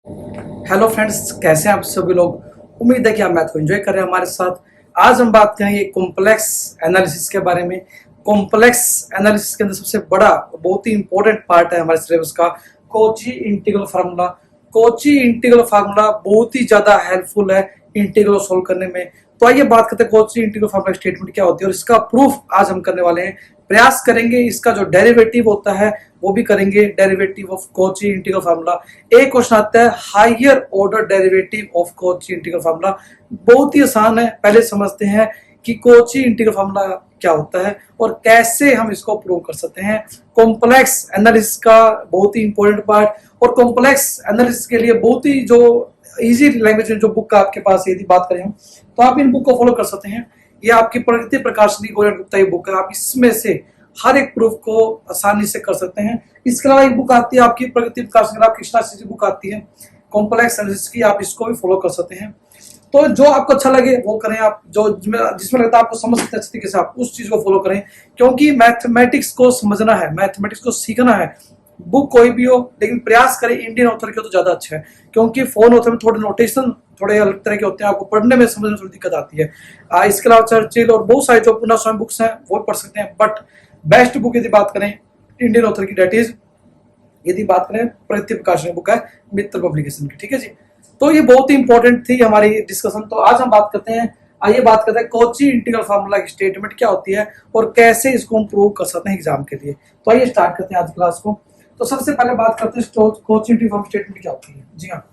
Hello friends, कैसे हैं आप सभी लोग। उम्मीद है कि आप मैथ को एंजॉय कर रहे हैं हमारे साथ। आज हम बात करेंगे कॉम्प्लेक्स एनालिसिस के बारे में। कॉम्प्लेक्स एनालिसिस के अंदर सबसे बड़ा बहुत ही इंपॉर्टेंट पार्ट है हमारे सिलेबस का Kochi integral formula. Cauchy integral formula बहुत ही ज्यादा हेल्पफुल है इंटीग्रल सोल्व करने में। तो आइए बात करते हैं कोची इंटीग्रल फार्मूला स्टेटमेंट क्या होती है और इसका प्रूफ आज हम करने वाले हैं। प्रयास करेंगे इसका जो डेरिवेटिव होता है वो भी करेंगे, derivative of Cauchy integral formula. एक क्वेश्चन आता है higher order derivative of Cauchy integral formula. बहुत ही आसान है, पहले समझते हैं कि कॉची इंटीग्रल फार्मूला क्या होता है और कैसे हम इसको प्रूव कर सकते हैं। कॉम्प्लेक्स एनालिसिस का बहुत ही इंपॉर्टेंट पार्ट और कॉम्प्लेक्स एनालिसिस के लिए बहुत ही जो इजी लैंग्वेज में जो बुक आपके पास यदि बात करें हम, तो आप इन बुक को फॉलो कर सकते हैं। ये आपकी प्रगति प्रकाशनी गौरव गुप्ता की बुक है, आप इसमें से हर एक प्रूफ को आसानी से कर सकते हैं। इसके अलावा एक बुक आती है आपकी प्रगति प्रकाशनी, कृष्णा की बुक आती है कॉम्प्लेक्स एनालिसिस की, आप इसको भी फॉलो कर सकते हैं। तो जो आपको अच्छा लगे वो करें, आप जो जिसमें लगता है आपको समझ सकते हैं अच्छी तरीके से, आप उस चीज को फॉलो करें। क्योंकि मैथमेटिक्स को समझना है, मैथमेटिक्स को सीखना है। बुक कोई भी हो लेकिन प्रयास करें इंडियन ऑथर के तो ज्यादा अच्छा है, क्योंकि फोन ऑथर में थोड़े नोटेशन थोड़े अलग तरह के होते हैं, आपको पढ़ने में समझने में थोड़ी दिक्कत आती है। इसके अलावा चर्चिल और बहुत सारे जो पुनः स्वयं बुक्स हैं वो पढ़ सकते हैं। बट बेस्ट बुक यदि बात करें इंडियन ऑथर की, डेट इज यदि बात करें प्रगति प्रकाशन बुक है मित्तल पब्लिकेशन की। ठीक है जी, तो ये बहुत ही इंपॉर्टेंट थी हमारी डिस्कशन। तो आज हम बात करते हैं, आइए बात करते हैं कोची इंटीग्रल फार्मूला की स्टेटमेंट क्या होती है और कैसे इसको हम प्रूव कर सकते हैं एग्जाम के लिए। तो आइए स्टार्ट करते हैं आज क्लास को। तो सबसे पहले बात करते हैं कोची इंटीग्रल फार्मूला स्टेटमेंट क्या होती है। जी हाँ,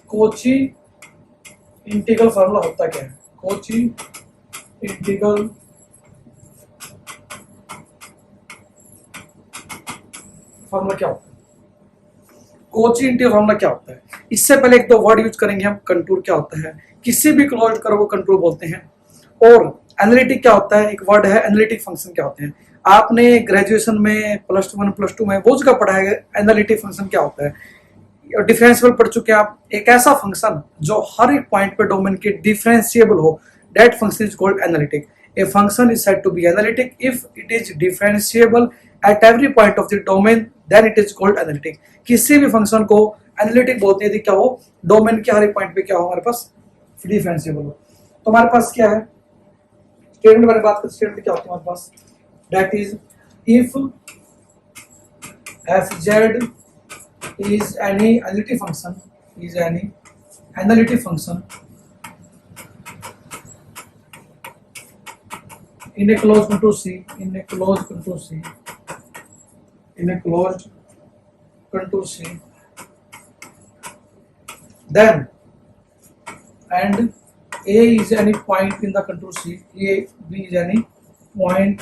कोची इंटीग्रल फार्मूला होता क्या है। कोची इंटीग्रल फार्मूला क्या होता है, कोची इंटीग्रल फार्मूला क्या होता है। इससे पहले एक दो वर्ड यूज करेंगे हम। कंटूर क्या होता है, किसी भी क्लोज्ड कर्व को कंटूर बोलते हैं। और एनालिटिक क्या होता है, एक वर्ड है एनालिटिक फंक्शन क्या होते हैं। आपने ग्रेजुएशन में +1 +2 में वो जगह पढ़ा है एनालिटिक फंक्शन क्या होता है। डिफरेंशियल पढ़ चुके हैं आप, एक ऐसा फंक्शन जो हर एक पॉइंट पे डोमेन के डिफरेंशिएबल हो, that function is called analytic. A function is said to be analytic if it is differentiable at every point of the domain, then it is called analytic. किसी भी function को analytic बोलते हैं यदि क्या हो, डोमेन के हर एक पॉइंट पे क्या हो हमारे पास डिफरेंशिएबल हो। तो हमारे पास क्या है स्टेटमेंट, बारे बात करते स्टेटमेंट क्या होती है हमारे पास, that is if F z is any analytic function in a closed contour C, then and A is any point in the contour C, B is any point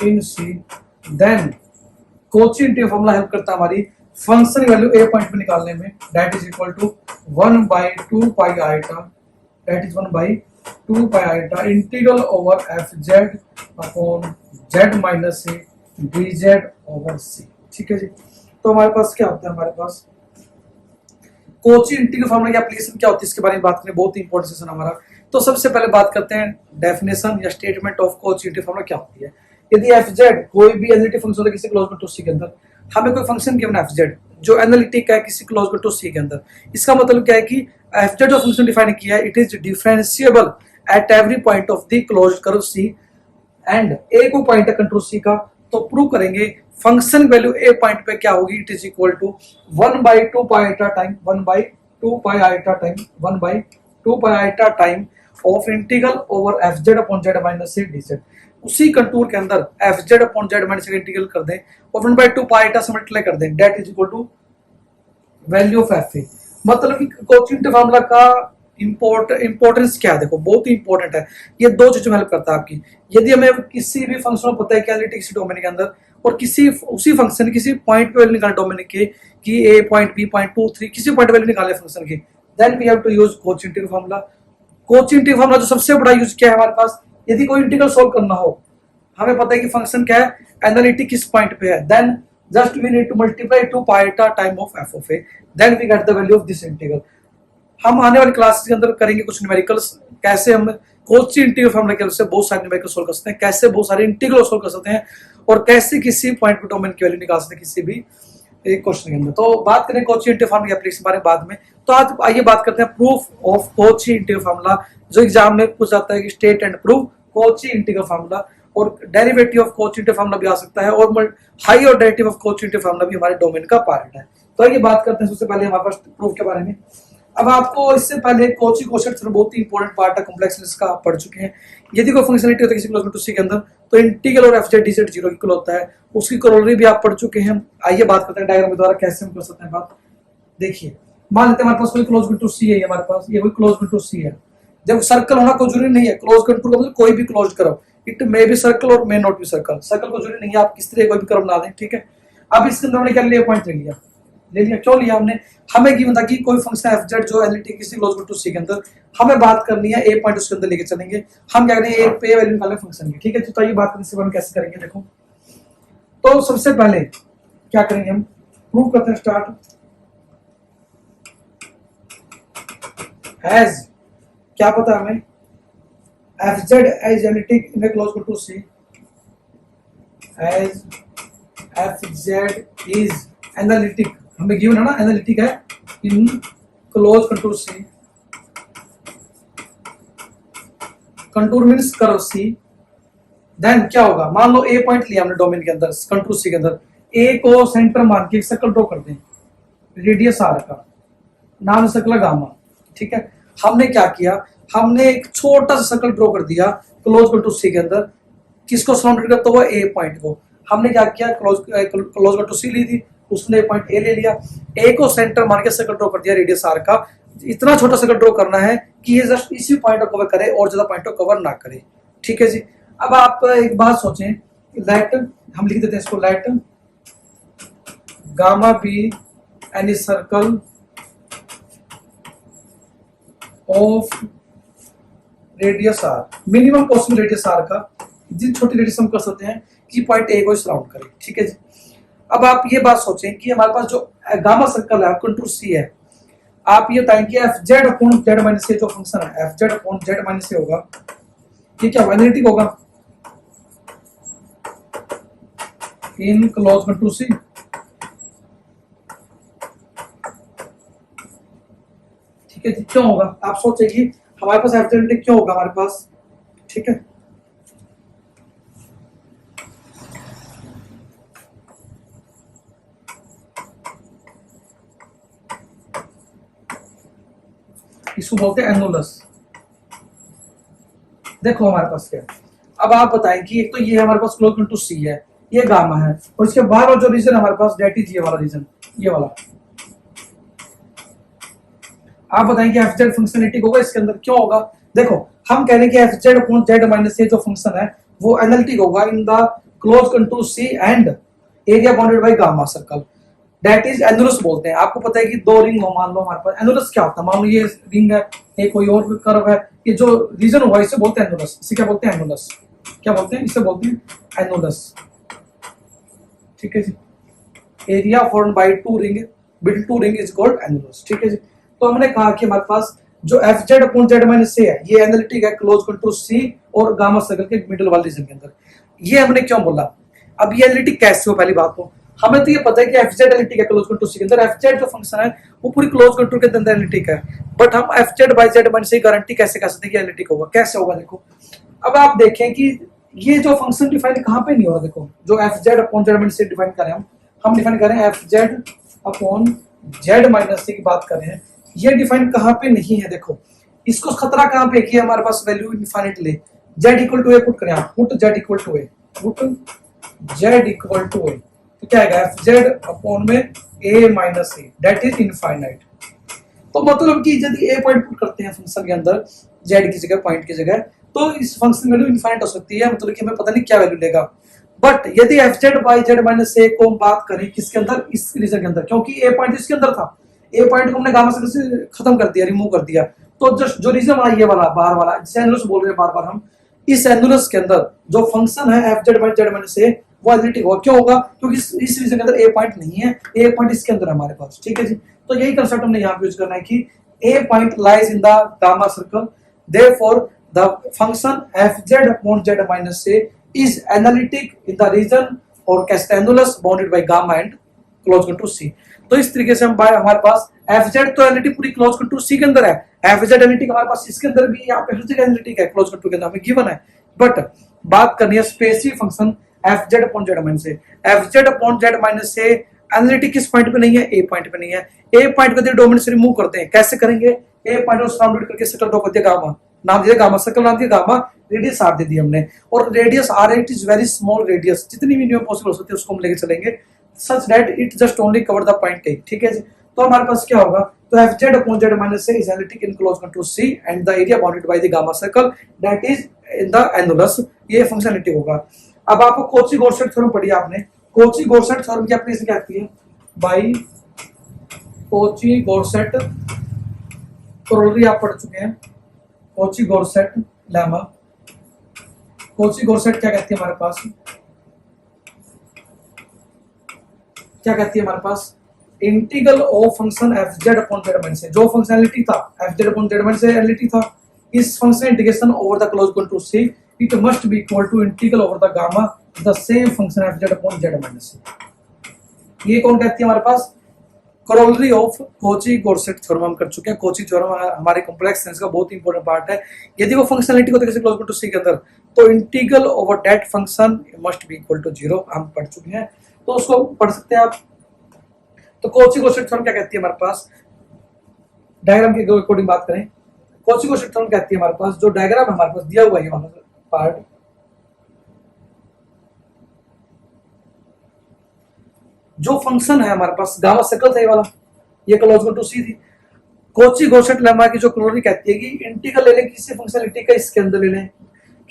in C, then Kochi integral formula help करता है हमारी function value ए point पे निकालने में, that is equal to 1/2 pi iota, that is 1/2 pi iota integral over F Z upon Z minus c d Z over c. ठीक है जी, तो हमारे पास क्या होता है, हमारे पास कोची इंटीग्रल फार्मूला की एप्लीकेशन क्या होती है इसके बारे में बात करें, बहुत ही इंपॉर्टेंट सेशन हमारा। तो सबसे पहले बात करते हैं डेफिनेशन या statement of Cauchy integral formula क्या होती है। यदि एफ जेड कोई भी एनालिटिक फंक्शन होता है किसी क्लोज कंटूर सी के अंदर, हमें कोई फंक्शन गिवन एफ जेड जो एनालिटिक है किसी क्लोज कंटूर सी के अंदर, इसका मतलब क्या है कि एफ जेड जो फंक्शन डिफाइन किया है it is differentiable at every point of the closed curve c and a को पॉइंट है कंटूर सी का। तो प्रूव करेंगे फंक्शन वैल्यू ए पॉइंट पे क्या होगी, it is equal to 1/2 pi iota time 1/2 pi iota time 1/2 pi iota time of integral over F Z upon Z minus c d z. उसी contour के अंदर F Z upon Z minus का integral कर दें और 1/2 pi iota से multiply कर दें, that is equal to value of f a. मतलब कि कोची इंटीग्रल फार्मूला का इंपॉर्टेंस क्या है, देखो बहुत ही इंपॉर्टेंट है। ये दो चीजों में हेल्प करता है आपकी। यदि हमें किसी भी फंक्शन को पता है कि एनालिटिक किसी डोमेन के अंदर और किसी उसी फंक्शन किसी पॉइंट पे वैल्यू निकाले डोमेन के कि ए पॉइंट बी पॉइंट 2 3 किसी पॉइंट वैल्यू निकाले फंक्शन की, then we have to use Cauchy integral formula. Cauchy integral formula जो सबसे बड़ा यूज किया है हमारे पास, यदि कोई इंटीग्रल सोल्व करना हो, हमें पता है कि फंक्शन क्या है एनालिटिक किस पॉइंट पे है, then just we need to multiply 2 pi iota time of F of a, then we get the value of this integral. हम आने वाली क्लासेस के अंदर करेंगे कुछ न्यूमेरिकल्स, कैसे हम कोची इंटीग्रल फार्मूला की हेल्प से बहुत सारे न्यूमेरिकल सोल्व कर सकते हैं, कैसे बहुत सारे इंटीग्रल सोल्व कर सकते हैं और कैसे किसी पॉइंट पे डोमेन की वैल्यू निकाल सकते हैं किसी भी एक क्वेश्चन के अंदर। तो बात करें कॉची इंटीग्रल फार्मूला की एप्लीकेशन बारे में बाद में। तो आज आइए बात करते हैं proof of Cauchy integral formula, जो एग्जाम में पूछ जाता है कि state and proof Cauchy integral formula. और derivative of Cauchy integral formula भी आ सकता है, और higher derivative of Cauchy integral formula भी हमारे डोमेन का पार्ट है। तो आइए बात करते हैं सबसे पहले हमारे पास प्रूफ के बारे में। अब आपको इससे पहले कॉची कोशेंट बहुत ही इंपॉर्टेंट पार्ट है कॉम्प्लेक्सनेस का, आप पढ़ चुके हैं। यदि कोई फंक्शनलिटी होती है किसी क्लोज टू सी के अंदर, तो इंटीग्रल और F Z D Z zero equal होता है, उसकी करोलरी भी आप पढ़ चुके हैं। आइए बात करते हैं डायग्राम के द्वारा कैसे हम कर सकते हैं बात। देखिए, मान लेते हैं हमारे पास कोई क्लोज टू सी है, हमारे पास ये कोई क्लोज टू सी है। जब सर्कल होना कोई जरूरी नहीं है, क्लोज कंटूर का मतलब कोई भी क्लोज करो, इट मे बी सर्कल और मे नॉट बी सर्कल। सर्कल को जरूरी नहीं है, आप किस तरह कोई भी कर्व बना दें, ठीक है। अब इसके अंदर हमने क्या लिया, पॉइंट ले लिया। क्यों लिया हमने? हमें गिवन था कि कोई फंक्शन एफ जेड जो एनालिटिक किसी क्लोज टू सी के अंदर, हमें बात करनी है ए पॉइंट उसके अंदर लेके चलेंगे। हम क्या करेंगे, एक पे वैल्यू निकालें फंक्शन की, ठीक है। तो ये बात करने से कैसे करेंगे, देखो। तो सबसे पहले क्या करेंगे, हम प्रूव करते हैं, स्टार्ट। एज क्या पता हमें, f z as analytic in close to c, as F Z is analytic, हमें गिवन है ना, एनालिटिक है in close contour c. Contour means curve c. देन क्या होगा, मान लो ए पॉइंट लिया हमने डोमेन के अंदर कंटूर सी के अंदर, ए को सेंटर मान के एक सर्कल ड्रॉ कर दें, रेडियस आर का, नाम सर्कल गामा, ठीक है। हमने क्या किया, हमने एक छोटा सा सर्कल ड्रॉ कर दिया क्लोज कंटूर सी के अंदर, किसको सराउंडेड करता हुआ, ए पॉइंट को। हमने क्या किया, क्लोज कंटूर सी ली थी, उसने पॉइंट ए ले लिया, ए को सेंटर मान के सर्कल ड्रॉ कर दिया रेडियस आर का। इतना छोटा सर्कल ड्रॉ करना है कि ये जस्ट इसी पॉइंट को कवर करे और ज्यादा पॉइंट को कवर ना करे, ठीक है जी। अब आप एक बात सोचें, लेट, हम लिख देते हैं इसको, let gamma be any circle of radius r, minimum possible radius r का, जितनी छोटी रेडियस हम कर सकते हैं कि पॉइंट ए को सराउंड करे, ठीक है जी। अब आप ये बात सोचें कि हमारे पास जो गामा सर्कल है कंटूर सी है, आप ये बताएं कि F Z upon Z minus a जो फंक्शन है, F Z upon Z minus a होगा, ये क्या एनालिटिक होगा इन क्लोज कंटूर सी, ठीक है जी। क्यों होगा, आप सोचेंगे हमारे पास एफ जेड क्यों होगा हमारे पास, ठीक है। इसको बोलते हैं एनुलस। देखो हमारे पास क्या, अब आप बताएं कि एक तो ये हमारे पास क्लोज कंटूर सी है, ये गामा है, और इसके बाहर और जो रीजन हमारे पास डेट इज ये वाला रीजन, ये वाला। आप बताएं कि एफ जेड फंक्शनलिटी होगा इसके अंदर, क्यों होगा? देखो, हम कह रहे हैं कि F Z upon Z minus a जो फंक्शन है वो एनालिटिक होगा in the close contour c and area bounded by gamma circle, that is annulus बोलते हैं। आपको पता है कि दो रिंग हो, मान लो हमारे पास, एनुलस क्या होता है, मान लो ये रिंग है, ये कोई और कर्व है, ये जो रीजन हुआ इसे बोलते हैं एनुलस। इसे क्या बोलते हैं, एनुलस। क्या बोलते हैं, इसे बोलते हैं एनुलस, ठीक है जी। Area formed by two ring between two ring is called annulus, ठीक है जी। तो हमने कहा कि हमारे पास जो F Z upon Z minus ए है, ये एनालिटिक है क्लोज कंटूर सी और गामा सर्कल के मिडिल वाले रीजन के अंदर। ये हमने क्यों बोला? अब ये एनालिटिक कैसे हो, पहली बात तो हमें तो ये पता है कि एफ जेड एनालिटिक है क्लोज कंटूर सी के अंदर, एफ जेड जो फंक्शन है वो पूरी क्लोज कंटूर के अंदर एनालिटिक है, बट हम f z by z minus a guarantee कैसे कर सकते हैं कि एनालिटिक होगा? कैसे होगा, देखो। अब आप देखें कि ये जो फंक्शन डिफाइन कहां पे नहीं हो रहा, देखो, जो F Z upon Z minus a define करें हम डिफाइन करें F Z upon Z minus a की बात कर रहे हैं, ये डिफाइन कहां पे नहीं है। देखो, इसको खतरा कहां पे कि हमारे पास वैल्यू इनफाइनाइट ले, z equal to a put करें आप, put z equal to a, put z equal to a, तो क्या आएगा, एफ जेड अपॉन में a minus a, that is infinite. तो मतलब कि यदि a पॉइंट पुट करते हैं फंक्शन के अंदर z की जगह, पॉइंट की जगह, तो इस फंक्शन वैल्यू इनफाइनाइट हो सकती है, मतलब कि हमें पता नहीं क्या वैल्यू देगा। बट यदि F z by z minus ए को हम बात करें किसके अंदर, इस रीजन के अंदर, क्योंकि ए पॉइंट इसके अंदर था, ए पॉइंट को हमने गामा सर्कल से खत्म कर दिया, रिमूव कर दिया, तो जस्ट जो रीजन बना ये वाला बाहर वाला, जिसे एनुलस बोल रहे हैं बार बार हम, इस एनुलस के अंदर जो फंक्शन है F z by z minus a वो एनालिटिक होगा। क्यों होगा? क्योंकि इस रीजन के अंदर ए पॉइंट नहीं है, ए पॉइंट इसके अंदर है हमारे पास, ठीक है जी। तो यही कंसेप्ट हमने यहाँ पे यूज करना है कि a point lies in the gamma circle, therefore the function fz upon z minus a is analytic in the region or castanulus bounded by gamma and close control c. तो इस तरीके से हम हमारे पास एफ जेड तो analytic पूरी close control c के अंदर है, एफ जेड एनालिटिक हमारे पास इसके अंदर भी, यहाँ पे हर जगह एनालिटिक है क्लोज कंट्रोल के अंदर, हमें गिवन है। बट बात करनी है specific function F Z upon Z minus a. F Z upon Z minus A analytic किस पॉइंट पे नहीं है, ए पॉइंट पे नहीं है। ए पॉइंट को डोमेन से रिमूव करते हैं, कैसे करेंगे, ए पॉइंट को सराउंडेड करके सर्कल ड्रॉ करते हैं, गामा नाम दिया, गामा सर्कल नाम दिया, गामा रेडियस आर दे दी हमने, और radius r it is very small radius, जितनी मिनिमम पॉसिबल हो सकती है उसको हम लेके चलेंगे, such that it just only cover the point a. ठीक है जी। तो हमारे पास क्या होगा, तो F Z upon Z minus a is analytic in close control c and the area bounded by the gamma circle that is in the annulus, ये फंक्शन एनालिटिक होगा। अब आपको कोची-गॉर्सेट थ्योरम पढ़ी आपने, कोची-गॉर्सेट थ्योरम की अपनी से क्या आती है, बाई कोची-गॉर्सेट करोलरी आप पढ़ चुके हैं, कोची-गॉर्सेट लेमा। कोची-गॉर्सेट क्या कहती है हमारे पास, क्या कहती है हमारे पास, integral of function F Z upon Z minus a, जो फंक्शनैलिटी था f Z upon Z minus ए एनालिटिक था, इस function integration over the close control c it must be equal to integral over the gamma the same function F Z upon Z minus a. ये कौन कहती है हमारे पास, corollary of Cauchy Goursat theorem हम कर चुके हैं। कोची थ्योरम हमारे कॉम्प्लेक्स साइंस का बहुत ही इंपॉर्टेंट पार्ट है। यदि वो फंक्शनैलिटी को कैसे क्लोज कंट्रोल सी के अंदर, तो integral over that function must be equal to 0, हम पढ़ चुके हैं, तो उसको पढ़ सकते हैं आप। तो कोची-गॉर्सेट थ्योरम क्या कहती है हमारे पास, डायग्राम के अकॉर्डिंग बात करें, कोची-गॉर्सेट थ्योरम कहती है हमारे पास, जो डायग्राम हमारे पास दिया हुआ है वहां पार्ट, जो फंक्शन है हमारे पास गामा सर्कल था ये वाला, ये क्लोज कंट्रोल सी थी। कोची-गॉर्सेट लेमा की जो क्लोरी कहती है कि इंटीग्रल ले लें किसी फंक्शनैलिटी का, इसके अंदर ले लें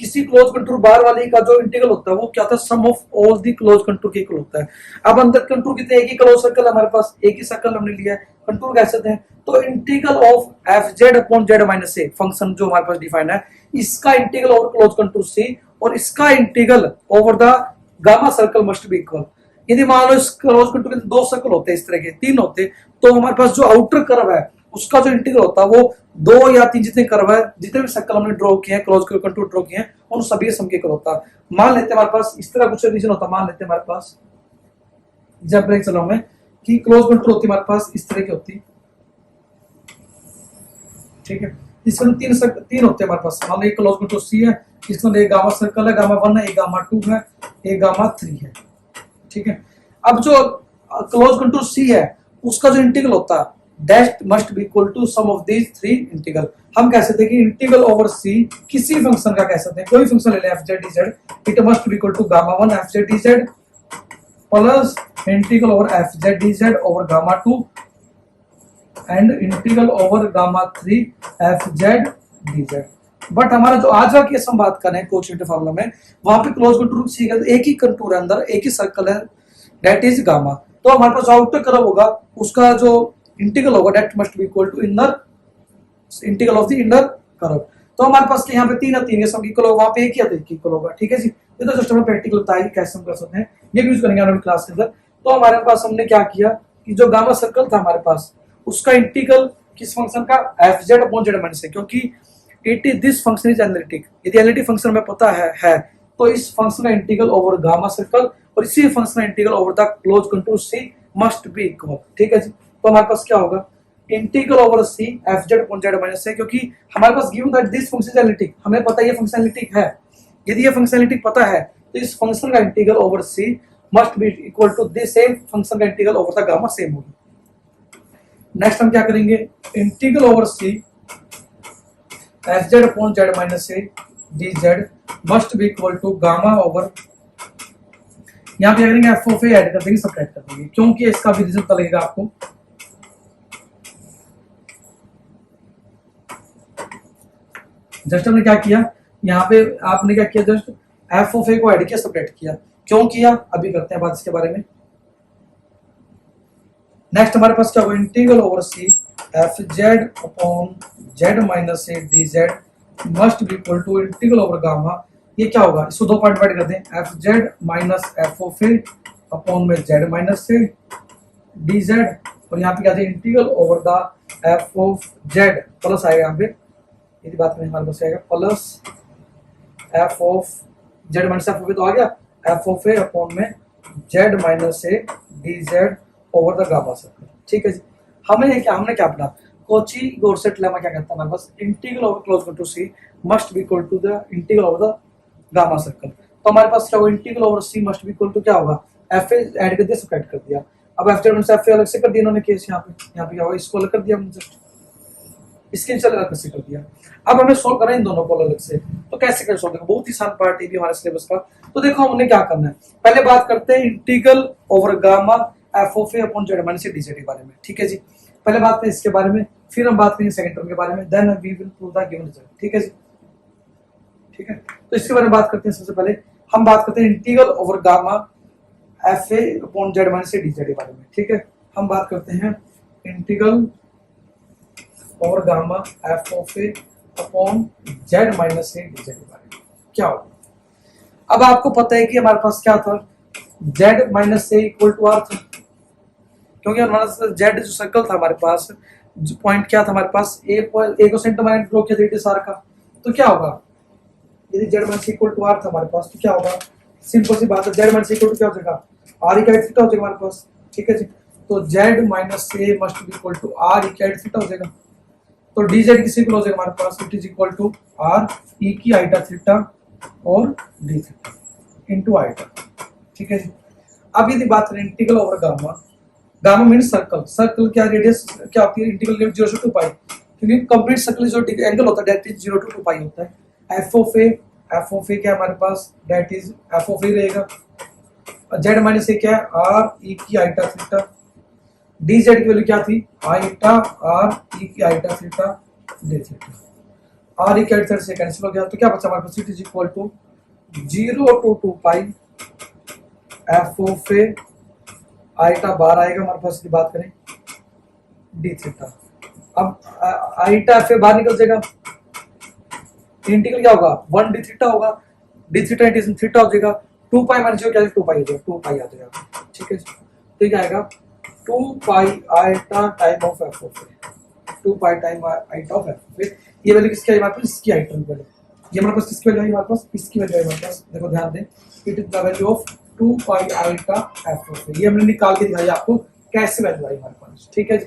किसी क्लोज कंट्रोल बार वाले का, जो इंटीग्रल होता है वो क्या होता है, sum of all the close control के इक्वल होता है। अब अंदर कंट्रोल कितने, एक ही क्लोज सर्कल हमारे पास, एक ही सर्कल हमने लिया है, कंट्रोल कैसे हैं, तो integral of F Z upon Z minus A function जो हमारे पास डिफाइन है, इसका integral over close control C और इसका integral over the gamma circle must be equal. यदि मान लो इस क्लोज कंट्रोल के दो सर्कल होते हैं, इस तरह के तीन होते, तो हमारे पास जो आउटर कर्व है उसका जो इंटीग्रल होता है वो 2 या 3 जितने कर्व है, जितने भी सर्कल हमने ड्रॉ किए हैं, क्लोज कंट्रोल ड्रॉ किए हैं, उन सभी के सम के इक्वल होता है। मान लेते हैं हमारे पास इस तरह कुछ रीजन होता है, मान लेते हैं हमारे पास एग्जांपल चलो मैं कि क्लोज कंट्रोल होती है हमारे पास इस तरह की होती, ठीक है, इसमें तीन होते हैं हमारे पास, मान लो एक क्लोज कंट्रोल सी है, इसमें एक गामा सर्कल है, गामा 1 है, एक गामा 2 है, एक गामा 3 है, ठीक है। अब जो क्लोज कंट्रोल सी है उसका जो इंटीग्रल होता है that must be equal to sum of these three integral. हम कह सकते हैं कि इंटीग्रल ओवर सी किसी फंक्शन का कह सकते हैं, कोई फंक्शन ले लें F Z D Z, it must be equal to gamma 1 F Z D Z plus integral over F Z D Z over gamma 2 and integral over gamma 3 F Z D Z. But हमारा जो आज का case हम बात कर रहे हैं coefficient formula में, वहां पे क्लोज कंट्रोल सी का एक ही कंटूर है, अंदर एक ही सर्कल है, दैट इज गामा। तो हमारे पास आउटर कर्व होगा उसका जो इंटीग्रल होगा that must be equal to inner integral of the inner curve. तो हमारे पास यहाँ पे 3 और 3 के सम इक्वल होगा, वहां पे एक ही है इक्वल होगा, ठीक है जी। ये तो जस्ट हमें प्रैक्टिकल बताया कि कैसे हम कर सकते हैं, ये भी यूज करेंगे आने वाली क्लास के अंदर। तो हमारे पास हमने क्या किया कि जो गामा सर्कल था हमारे पास उसका इंटीग्रल किस फंक्शन का, F Z upon Z minus है, क्योंकि it is this function is analytic. यदि एनालिटिक फंक्शन हमें पता है तो इस फंक्शन का इंटीग्रल ओवर गामा सर्कल और इसी फंक्शन का integral over the close control C must be equal, ठीक है जी। तो हमारे पास क्या होगा, integral over C F Z upon Z minus है, क्योंकि हमारे पास given that this function is analytic, हमें पता है ये फंक्शन एनालिटिक है। यदि ये फंक्शन एनालिटिक पता है तो इस फंक्शन का integral over C must be equal to this same function का integral over the gamma same होगी। नेक्स्ट हम क्या करेंगे, integral over C F Z upon Z minus A D Z must be equal to gamma over, यहाँ पे करेंगे F of A add कर देंगे, सब्ट्रैक्ट कर देंगे, क्योंकि इसका भी रिजल्ट लगेगा आपको। जस्ट हमने क्या किया, यहाँ पे आपने क्या किया, जस्ट एफ ऑफ ए को ऐड किया, सब्ट्रैक्ट किया, क्यों किया अभी करते हैं बात इसके बारे में। नेक्स्ट हमारे पास क्या होगा, integral over C F Z upon Z minus A D Z must be equal to integral over gamma, ये क्या होगा, इसको दो पार्ट डिवाइड कर दें, F Z minus F of A upon में Z minus A D Z, और यहाँ पे क्या थे integral over the F of Z plus आएगा, यहाँ पे यदि बात में हमारे पास आएगा plus F of Z minus F of ए तो आ गया, एफ ऑफ ए अपॉन में Z minus A D Z over the gamma circle. ठीक है जी। हमने क्या पढ़ा, कोची गॉर्सेट लेमा क्या कहता है हमारे पास, integral over close control C must be equal to the integral over the gamma circle. तो हमारे पास क्या होगा, integral over C must be equal to क्या होगा, एफ ऐड कर दिया, सब्ट्रैक्ट कर दिया। अब एफ जेड से एफ अलग से कर दिया इन्होंने केस, यहाँ पे क्या होगा, इसको अलग कर दिया हमने, जस्ट इसके नीचे अलग कैसे कर दिया। अब हमें सोल्व करना है इन दोनों को अलग से, तो कैसे कर सोल्व, बहुत ही आसान पार्ट है भी हमारे सिलेबस का। तो देखो हमने क्या करना है, पहले बात करते हैं integral over gamma F of A upon Z minus DZ के बारे में। ठीक है जी, पहले बात करें इसके बारे में, फिर हम बात करेंगे सेकंड टर्म के बारे में, then we will prove the given result. ठीक है जी, ठीक है। तो इसके बारे में बात करते हैं। सबसे पहले हम बात करते हैं integral over gamma F A upon Z minus DZ के बारे में। ठीक है, हम बात करते हैं इंटीग्रल और gamma F of A upon Z minus A DZ के बारे में क्या होगा। अब आपको पता है कि हमारे पास क्या था, Z minus A equal to R था, क्योंकि हमारे पास जेड जो सर्कल था हमारे पास, जो पॉइंट क्या था हमारे पास, ए को सेंटर मैंने ड्रॉ किया रेडियस आर का। तो क्या होगा, यदि Z minus equal to R था हमारे पास, तो क्या होगा, सिंपल सी बात है, जेड माइनस इक्वल टू क्या हो जाएगा, आर इक्वल थीटा हो जाएगा हमारे पास। ठीक है जी, तो Z minus A must be equal to R equal theta हो जाएगा। तो dz किसी को हो जाएगा हमारे पास, it is equal to R E की आइटा थीटा और डी थीटा इनटू आइटा। ठीक है जी। अब यदि बात करें integral over gamma, gamma means circle, circle क्या रेडियस क्या होती है, इंटीग्रल लिमिट 0 से 2 पाई, क्योंकि कंप्लीट सर्कल जो एंगल होता है दैट इज 0 to 2 पाई होता है। एफ ऑफ ए क्या हमारे पास, that is F of A रहेगा। जेड माइनस ए क्या है, आर ई की आइटा थीटा, डी जेड की वैल्यू क्या थी, आइटा आर ई की iota theta D theta. R E की आइटा से कैंसिल हो गया, तो क्या बचा हमारे पास, it is equal to 0 to 2 pi F of A iota बार आएगा हमारे पास की बात करें डी थीटा। अब आइटा एफ ए बाहर निकल जाएगा, इंटीग्रल क्या होगा 1 डी थीटा होगा, डी थीटा इंटीग्रल थीटा हो जाएगा, 2 पाई माइनस 0 क्या 2 पाई हो जाएगा, 2 पाई आ जाएगा। ठीक है, तो क्या आएगा 2 pi iota time of F of A, 2 pi time iota of F of A. ये वैल्यू किसकी आई हमारे पास, इसकी आइटा की वैल्यू, ये हमारे पास किसकी वैल्यू आई हमारे पास, इसकी वैल्यू आई हमारे पास। देखो ध्यान दें, it is the value of 2 pi iota F of A, ये हमने निकाल के दिखाई आपको कैसे वैल्यू आई हमारे पास। ठीक है जी,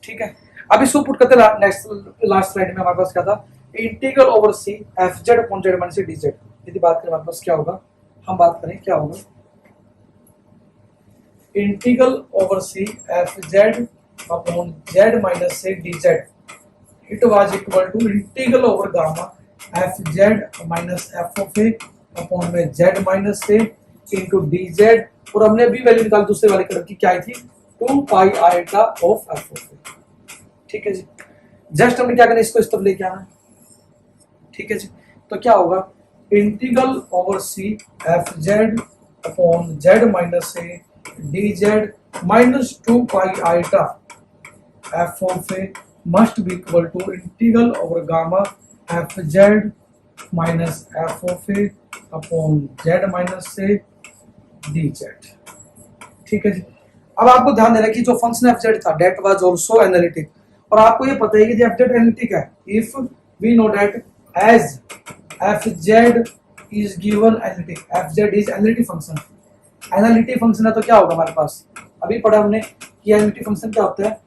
ठीक है। अब इसको पुट करते हैं नेक्स्ट लास्ट स्लाइड में हमारे पास क्या था, integral over C F Z upon Z minus D Z. यदि बात करें हमारे पास क्या होगा, हम बात करें क्या होगा, integral over C F Z upon Z minus से D Z, it was equal to integral over gamma F Z minus F of A upon में जेड माइनस से इनटू डी जेड, और हमने भी वैल्यू निकाली दूसरे वाले कलर की, क्या आई थी 2 pi iota of F of A. ठीक है जी, जस्ट हमने क्या करना, इसको इस तरफ लेके आना। ठीक है जी, तो क्या होगा, integral over C F Z upon Z minus से D Z minus 2 pi iota F of A must be equal to integral over gamma F Z minus F of A upon Z minus से D Z. ठीक है जी। अब आपको ध्यान देना कि जो फंक्शन एफ जेड था दैट वाज आल्सो एनालिटिक, और आपको ये पता है कि एफ जेड एनालिटिक है if we know that as F Z is given analytic, F Z is analytic function. Analytic function है तो क्या होगा हमारे पास, अभी पढ़ा हमने कि एनालिटिक फंक्शन क्या होता है,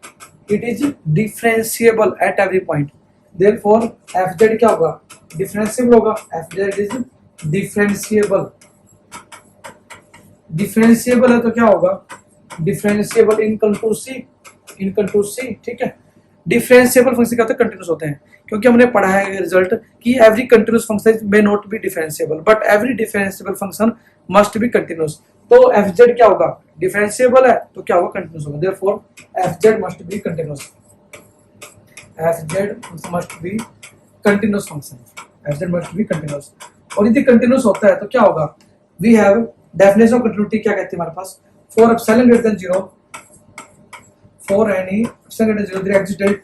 it is differentiable at every point, therefore F Z क्या होगा, डिफरेंशिएबल होगा, F Z is differentiable. Differentiable है तो क्या होगा, डिफरेंशिएबल इन कंटूर सी, इन कंटूर सी। ठीक है, डिफरेंशिएबल फंक्शन क्या होता है, कंटीन्यूअस होते हैं, क्योंकि हमने पढ़ा है रिजल्ट कि every continuous function may not be differentiable but every differentiable function must be continuous. तो एफ जेड क्या होगा, डिफरेंशिएबल है तो क्या होगा, कंटीन्यूअस होगा, therefore F Z must be continuous, F Z must be continuous function, F Z must be continuous. और यदि कंटीन्यूअस होता है तो क्या होगा, we have definition of continuity क्या कहती है हमारे पास, for epsilon greater than 0, for any epsilon greater than 0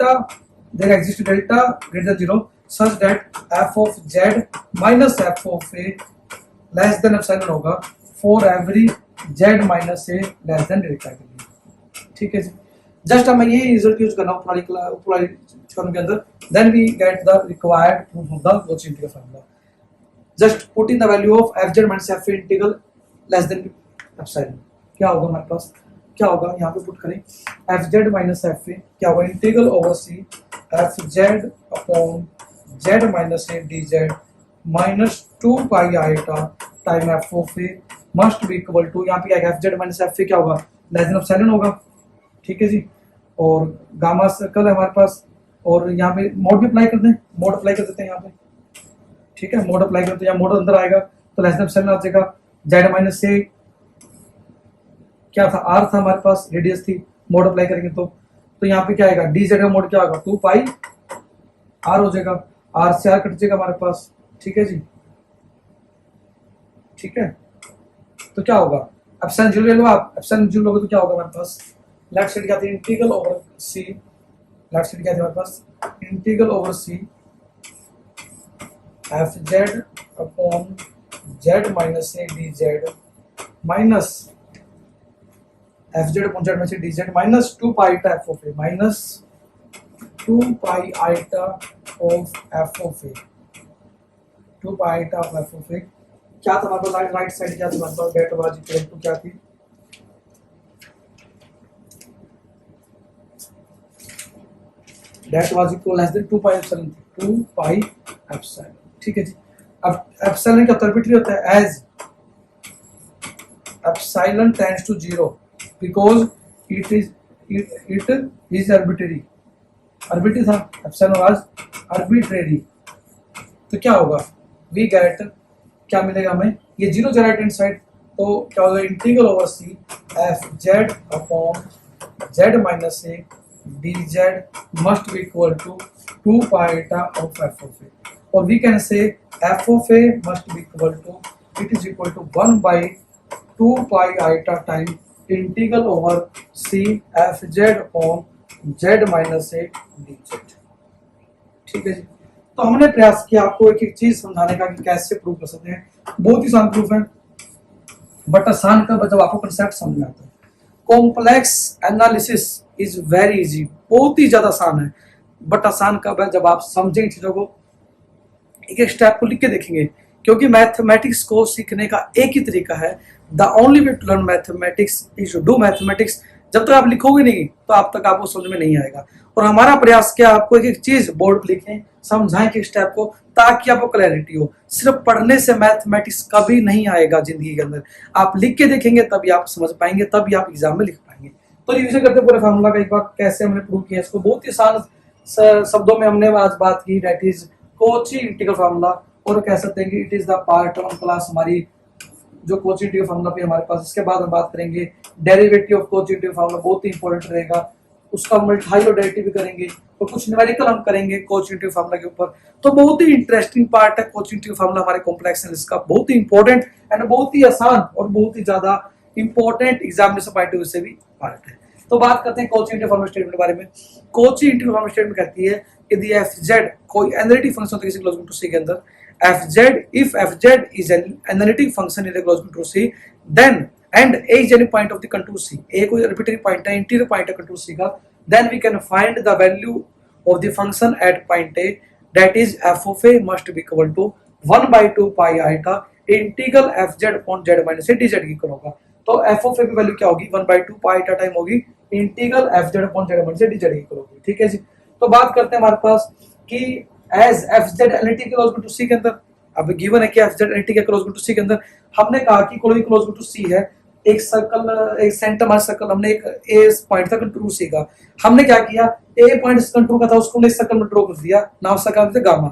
there exists delta greater than 0 such that f of z minus f of a less than epsilon होगा for every z minus a less than delta के लिए। ठीक है जी, just हमें ये result use करना ऊपरी के अंदर, then we get the required proof of the Cauchy integral formula, just put in the value of f z minus f a integral less than epsilon। क्या होगा हमारे पास, क्या होगा, यहाँ पे पुट करें F Z minus F A, क्या होगा integral over C F Z upon Z minus A D Z minus 2 pi iota time F of A must be equal to, यहाँ पे क्या F Z minus F A क्या होगा, less than epsilon होगा, ठीक है जी। और गामा सर्कल है हमारे पास, और यहाँ पे मोड भी अप्लाई कर दें, मोड अप्लाई कर देते हैं यहाँ पे, ठीक है। मोड अप्लाई करते हैं, मोड अंदर आएगा तो लेस देन एप्सिलॉन आ जाएगा। जेड माइनस से क्या था, आर था हमारे पास, रेडियस थी, मोड अप्लाई करेंगे तो यहाँ पे क्या आएगा, डी जेड का मोड क्या होगा 2 पाई आर हो जाएगा, आर से आर कट जाएगा हमारे पास, ठीक है जी, ठीक है। तो क्या होगा, एप्सिलॉन जीरो ले लो आप, एप्सिलॉन जीरो लोगे तो क्या होगा हमारे पास, लेफ्ट साइड क्या थी integral over C, left side क्या थी हमारे पास integral over C F Z upon Z minus A D Z minus F Z upon Z minus A D Z minus 2 pi iota F of A, minus 2 pi iota of F of A, 2 pi iota of F of A. क्या था हमारे पास right side, क्या था हमारे पास that was equal to क्या थी, that was equal less than 2 pi epsilon, 2 pi epsilon, ठीक है जी। अब एप्सिलॉन का आर्बिट्री होता है as epsilon tends to 0 because it is arbitrary, arbitrary था, एप्सिलॉन वाज आर्बिट्रेरी। तो क्या होगा, वी गेट क्या मिलेगा हमें, ये 0 राइट हैंड साइड, तो क्या होगा integral over C F Z upon Z minus A D Z must be equal to 2 pi iota of F of A, और we can say F of A must be equal to, it is equal to 1 by 2 pi iota time integral over C F Z upon Z minus A D Z, ठीक है जी। तो हमने प्रयास किया आपको एक एक चीज समझाने का कि कैसे प्रूव कर सकते हैं, बहुत ही आसान प्रूफ है, बट आसान का जब आपको कंसेप्ट समझ में आता है। Complex analysis is very easy, बहुत ही ज्यादा आसान है, बट आसान कब है, जब आप समझेंगे चीजों को, एक एक स्टेप को लिख के देखेंगे, क्योंकि मैथमेटिक्स को सीखने का एक ही तरीका है, the only way to learn mathematics is to do mathematics. जब तक आप लिखोगे नहीं तो आप तक आपको समझ में नहीं आएगा, और हमारा प्रयास क्या, आपको एक एक चीज बोर्ड पर लिखें, समझाएं कि स्टेप को, ताकि आपको क्लैरिटी हो। सिर्फ पढ़ने से मैथमेटिक्स कभी नहीं आएगा जिंदगी के अंदर, आप लिख के देखेंगे तभी आप समझ पाएंगे, तभी आप एग्जाम में लिख पाएंगे। तो रिवीजन करते पूरे फार्मूला का एक बार, कैसे हमने प्रूव किया इसको, बहुत ही आसान शब्दों में हमने आज बात की, that is Cauchy integral formula, और कह सकते हैं कि it is the part of class हमारी जो कोची इंटीग्रल फार्मूला पे हमारे पास। इसके बाद हम बात करेंगे derivative of Cauchy integral formula, बहुत ही इंपॉर्टेंट रहेगा, उसका मल्टीप्लाई और डेरिवेटिव भी करेंगे, और कुछ न्यूमेरिकल हम करेंगे कोची इंटीग्रल फार्मूला के ऊपर। तो बहुत ही इंटरेस्टिंग पार्ट है कोची इंटीग्रल फार्मूला हमारे कॉम्प्लेक्स एनालिसिस का, बहुत ही इंपॉर्टेंट एंड बहुत ही आसान और बहुत ही ज्यादा important examination point of view से भी पार्ट है। तो बात करते हैं कोची इंटीग्रल फार्मूला स्टेटमेंट के बारे में। कोची इंटीग्रल फार्मूला स्टेटमेंट कहती है यदि एफ जेड कोई एनालिटिक फंक्शन होता है किसी क्लोज टू सी के अंदर, F Z if F Z is an analytic function in close to C, then and A is any point of the contour C, A कोई arbitrary point है, interior point है contour C का, then we can find the value of the function at point A, that is f of a must be equal to 1 by 2 pi iota integral f z upon z minus a dz की equal होगा। तो f of a की value क्या होगी, 1 by 2 pi iota time होगी integral f z upon z minus a dz की equal होगी, ठीक है जी। तो बात करते हैं हमारे पास कि as f z analytic close to C के अंदर, अब गिवन है कि f z एनालिटिक के क्लोज टू सी के अंदर, हमने कहा कि कोई क्लोज टू सी है, एक सर्कल, एक सेंटर मार सर्कल, हमने एक ए पॉइंट था कंटूर सी का, हमने क्या किया, ए पॉइंट कंटूर का था उसको हमने सर्कल में ड्रॉ कर दिया, नाम सर्कल से gamma,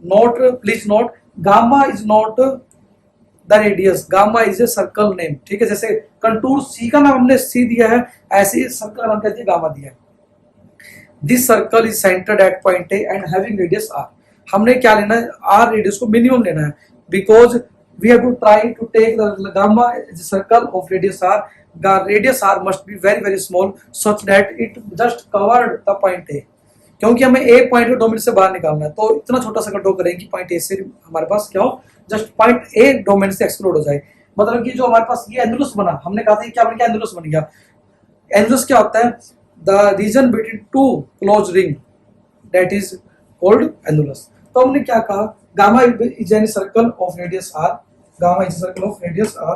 note please note, gamma is not the radius, gamma is a circle name, ठीक है। जैसे कंटूर सी का नाम हमने सी दिया है, ऐसे ही सर्कल का नाम कहते हैं गामा दिया है। This circle is centred at point A and having radius R, हमने क्या लेना है, आर रेडियस को मिनिमम लेना है, because we have to try to take the gamma as a circle of radius r, the radius r must be very very small such that it just covered the point a, क्योंकि हमें a point को domain से बाहर निकालना है, तो इतना छोटा सा ड्रॉ करेंगे कि पॉइंट a से हमारे पास क्या हो, जस्ट पॉइंट a डोमेन से एक्सक्लूड हो जाए, मतलब कि जो हमारे पास ये एनुलस बना, हमने कहा था क्या बन गया, एनुलस बन गया। एनुलस क्या होता है, the region between two close ring, that is called annulus. तो हमने क्या कहा, gamma is an circle of radius r, gamma is circle of radius r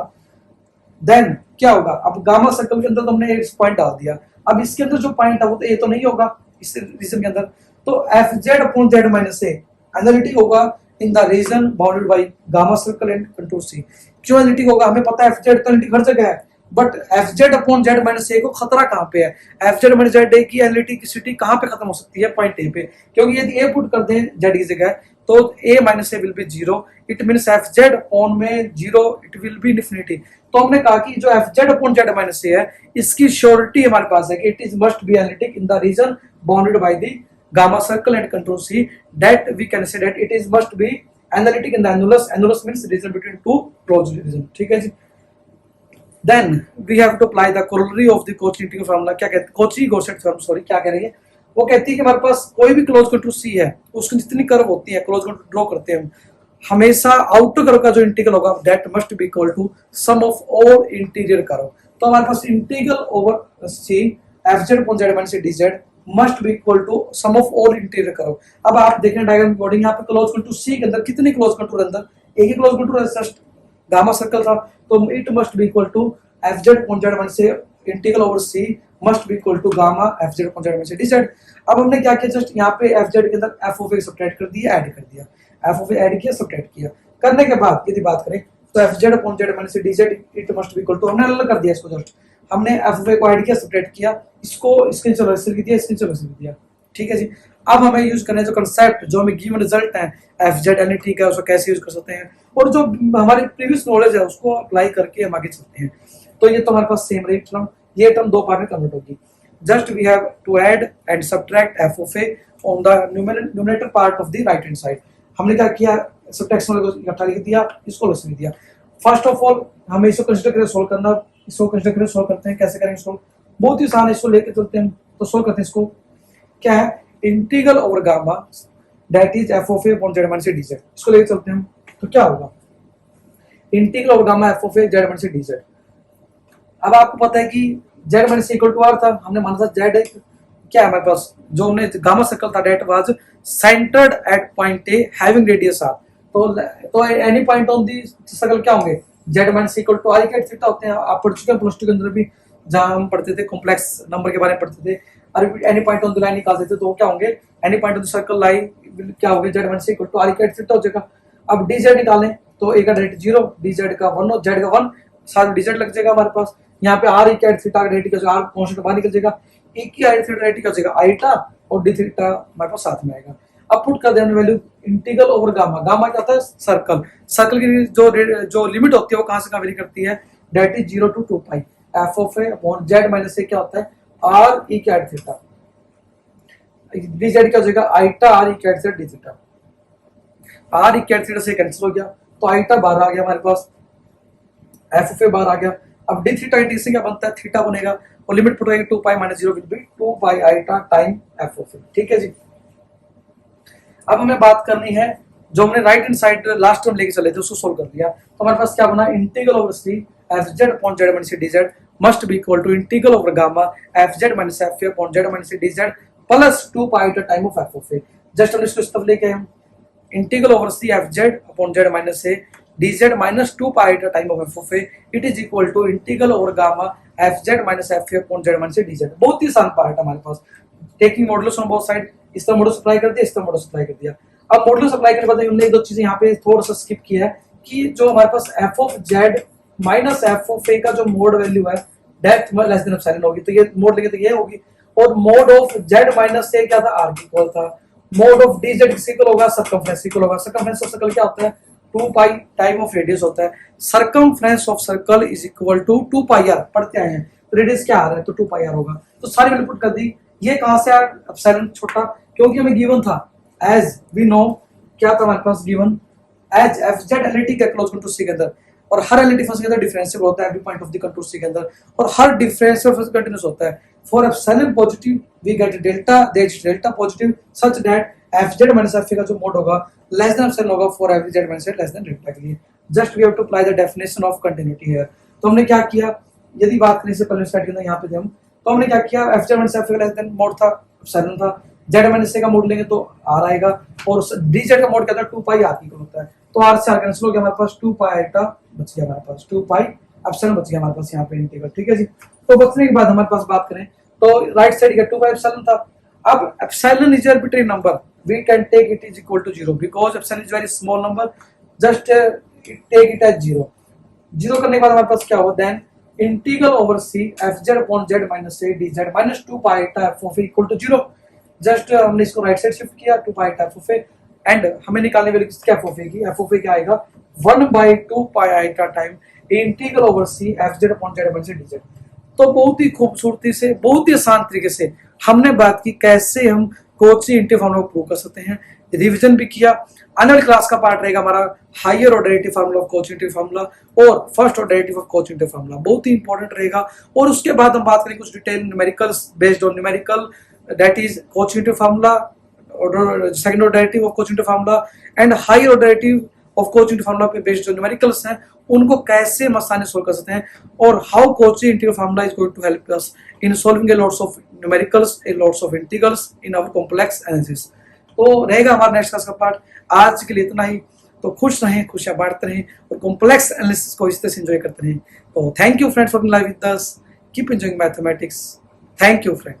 then क्या होगा, अब गामा सर्कल के अंदर तो हमने एक पॉइंट डाल दिया, अब इसके अंदर जो पॉइंट है वो तो ए तो नहीं होगा इस रीजन के अंदर, तो F Z upon Z minus ए एनालिटिक होगा in the region bounded by gamma circle and contour C. क्यों एनालिटिक होगा, हमें पता है एफ जेड तो एनालिटिक हर जगह है, but F Z upon Z minus ए को खतरा कहाँ पे है, F Z minus Z A की एनालिटिसिटी कहाँ पे खत्म हो सकती है, पॉइंट ए पे, क्योंकि यदि ए पुट कर दें जेड की जगह तो A minus A will be zero, it means F Z upon में zero, it will be infinity. तो हमने कहा कि जो F Z upon Z minus ए है इसकी श्योरिटी हमारे पास है कि it is must be analytic in the region bounded by the gamma circle and control C, that we can say that it is must be analytic in the annulus, annulus means reason between two closed region, ठीक है जी। Then we have to apply the corollary of the Cauchy integral formula, क्या कहते हैं Cauchy-Gaussian theorem, sorry क्या कह रही है, वो कहती है कि हमारे पास कोई भी क्लोज कंट्रोल सी है उसकी जितनी कर्व होती है, क्लोज कंट्रोल ड्रॉ करते हैं हम, हमेशा आउटर कर्व का जो इंटीग्रल होगा that must be equal to sum of all interior curve. तो हमारे पास integral over C F Z upon Z minus D Z must be equal to sum of all interior curve. अब आप देखें diagram according, यहाँ पे close control c के अंदर कितने क्लोज कंट्रोल अंदर, एक ही close control just gamma circle था, तो it must be equal to F Z upon Z minus integral over C must be equal to gamma F Z upon Z minus D Z. अब हमने क्या किया, just यहाँ पे F Z के अंदर एफ ऑफ ए सब्ट्रैक्ट कर दिया, ऐड कर दिया, एफ ऑफ ए ऐड किया, सब्ट्रैक्ट किया, करने के बाद यदि बात करें तो F Z upon Z minus D Z it must be equal to, हमने अलग कर दिया इसको, जस्ट हमने एफ ऑफ ए को ऐड किया, सब्ट्रैक्ट किया, इसको इसके चलो इससे लिख दिया, इसके चलो इससे लिख दिया, ठीक है जी। अब हमें यूज करना है जो कंसेप्ट जो हमें गिवन रिजल्ट है एफ जेड एन ठीक है, उसको कैसे यूज कर सकते हैं और जो हमारी प्रीवियस नॉलेज है उसको अप्लाई करके हम आगे चलते हैं। तो ये तो हमारे पास सेम रही टर्म, ये टर्म दो पार्ट में कन्वर्ट होगी, just we have to add and subtract F of A on the numerator part of the right hand side. हमने क्या किया, सब्ट्रैक्शन वाले को इकट्ठा लिख दिया, इसको लस लिख दिया। फर्स्ट ऑफ ऑल हमें इसको कंसीडर करके सोल्व करना, इसको कंसीडर करके सोल्व करते हैं, कैसे करेंगे सोल्व, बहुत ही आसान है, इसको लेके चलते हैं तो सोल्व करते हैं। इसको क्या है, integral over gamma that is F of A upon Z minus D Z, इसको लेके चलते हैं तो क्या होगा, integral over gamma F of A Z minus D Z. अब आपको पता है कि Z minus equal to R था, हमने माना था जेड क्या है हमारे पास, जो हमने गामा सर्कल था that was centred at point A having radius R, तो any point on the circle क्या होंगे, Z minus equal to R equal theta होते हैं। आप पढ़ चुके हैं प्लस टू के अंदर भी, जहां हम पढ़ते थे कॉम्प्लेक्स नंबर के बारे में पढ़ते थे, और any point on the line निकालते थे तो क्या होंगे, any point on the circle line क्या होंगे, Z minus equal to R equal theta हो जाएगा। अब डी जेड निकालें तो ए का डायरेक्ट 0, डी जेड का 1 और जेड का 1, साथ में डी जेड लग जाएगा हमारे पास। यहाँ पे आर इक्वल थीटा का डायरेक्ट का आर कांस्टेंट बाहर निकल जाएगा, ए की आर थीटा डायरेक्ट का हो जाएगा आईटा और डी थीटा हमारे पास साथ में आएगा। अब पुट कर देने value integral over gamma, gamma क्या होता है सर्कल, सर्कल की जो लिमिट होती है वो कहां से कहां वेरी करती है, that is 0 to 2 pi F of A upon Z minus A क्या होता है आर ई कैट थीटा, डी जेड क्या हो जाएगा आईटा आर ई कैट theta D theta, R E कैट थीटा से कैंसिल हो गया तो आईटा बाहर आ गया हमारे पास, एफ ऑफ ए बाहर आ गया। अब डी थीटा डी से क्या बनता है, थीटा बनेगा और लिमिट पुट करेंगे 2 pi minus 0 will be 2 pi iota time F of A, ठीक है जी। अब हमें बात करनी है जो हमने right hand side last term लेके चले थे उसको सोल्व कर दिया, तो हमारे पास क्या बना, integral over C F Z upon Z minus D Z must be equal to integral over gamma F Z minus F A upon Z minus D Z plus 2 pi the time of F of A. Just हमने इसको इस तरफ लेके हम integral over C F Z upon Z minus A D Z minus 2 pi the time of F of A, it is equal to integral over gamma F Z minus F A upon Z minus D Z. बहुत ही आसान part है हमारे पास, taking modulus on both side, इस तरह modulus apply कर दिया, इस तरह मॉडुलस अप्लाई कर दिया। अब मॉडुलस अप्लाई करने के बाद हमने एक दो चीजें यहाँ पे थोड़ा सा स्किप किया है कि जो हमारे पास F of Z minus F of A का जो मोड वैल्यू है दैट लेस देन एप्सिलॉन होगी, तो ये मोड लेंगे तो ये होगी, और mod of Z minus A क्या था आर की इक्वल था, मोड ऑफ डी जेड किस इक्वल होगा सर्कमफ्रेंस इक्वल होगा, सर्कमफ्रेंस ऑफ सर्कल क्या होता है 2 पाई टाइम ऑफ रेडियस होता है, circumference of circle is equal to 2 pi R, पढ़ते आए हैं रेडियस क्या आ रहा है तो 2 पाई आर होगा, तो सारी वैल्यू पुट कर दी। ये कहां से आया एप्सिलॉन छोटा, क्योंकि हमें गिवन था एज वी नो क्या था हमारे पास गिवन एज एफ जेड एलिटिक है क्लोज कंटूर सी के अंदर, और हर एलिटिक फंक्शन के अंदर डिफरेंशियल होता है every point of the contour C के अंदर, और हर डिफरेंशियल फंक्शन कंटीन्यूअस होता है। For epsilon positive we get delta that is delta positive such that F Z minus F A का जो मोड होगा लेस देन एप्सिलॉन होगा for F Z minus less than delta के लिए। Just we have to apply the definition of continuity here. तो हमने क्या किया, यदि बात करें से पहले स्लाइड के अंदर यहाँ पे थे हम, तो हमने क्या किया F Z minus F A का लेस देन मोड था एप्सिलॉन था, जेड माइनस ए का मोड लेंगे तो आर आएगा, और डी जेड का मोड क्या था 2 पाई आर की होता है, तो आर से आर कैंसिल हो गया हमारे पास 2 पाई आईटा बच गया हमारे पास 2 पाई एप्सिलॉन बच गया हमारे पास यहाँ पे इंटीग्रल, ठीक है जी। तो बचने के बाद हमारे पास बात करें तो राइट साइड का 2 बाई एप्सिलॉन था। अब epsilon is arbitrary number, we can take it is equal to 0 because epsilon is very small number, just take it as 0। 0 करने के बाद हमारे पास क्या होगा, then integral over C F Z upon Z minus A D Z minus 2 pi F of A equal to 0। Just हमने इसको right side shift किया 2 pi F of A, and हमें निकालने वाली किसकी एफ ऑफ ए की, एफ ऑफ ए क्या आएगा 1/2 pi iota time integral over C F Z upon Z minus A D Z. तो बहुत ही खूबसूरती से, बहुत ही आसान तरीके से हमने बात की कैसे हम कोची इंटीग्रल फार्मूला को प्रूव कर सकते हैं, रिवीजन भी किया। आने वाली क्लास का पार्ट रहेगा हमारा higher order derivative formula of Cauchy integral formula और first order derivative of Cauchy integral formula, बहुत ही इंपॉर्टेंट रहेगा। और उसके बाद हम बात करेंगे कुछ detail numericals based on numerical, that is Cauchy integral formula, second order derivative of Cauchy integral formula and higher order derivative of Cauchy integral formula पे बेस्ड जो न्यूमेरिकल्स हैं उनको कैसे हम आसानी सोल्व कर सकते हैं, और how Cauchy integral formula is going to help us in solving a lots of numericals, a lots of integrals in our complex analysis. तो रहेगा हमारा नेक्स्ट क्लास का पार्ट। आज के लिए इतना ही। तो खुश रहें, खुशियां बांटते रहें और कॉम्प्लेक्स एनालिसिस को इस तरह से एंजॉय करते रहें। तो thank you friends for live with us, keep enjoying mathematics. Thank you friends.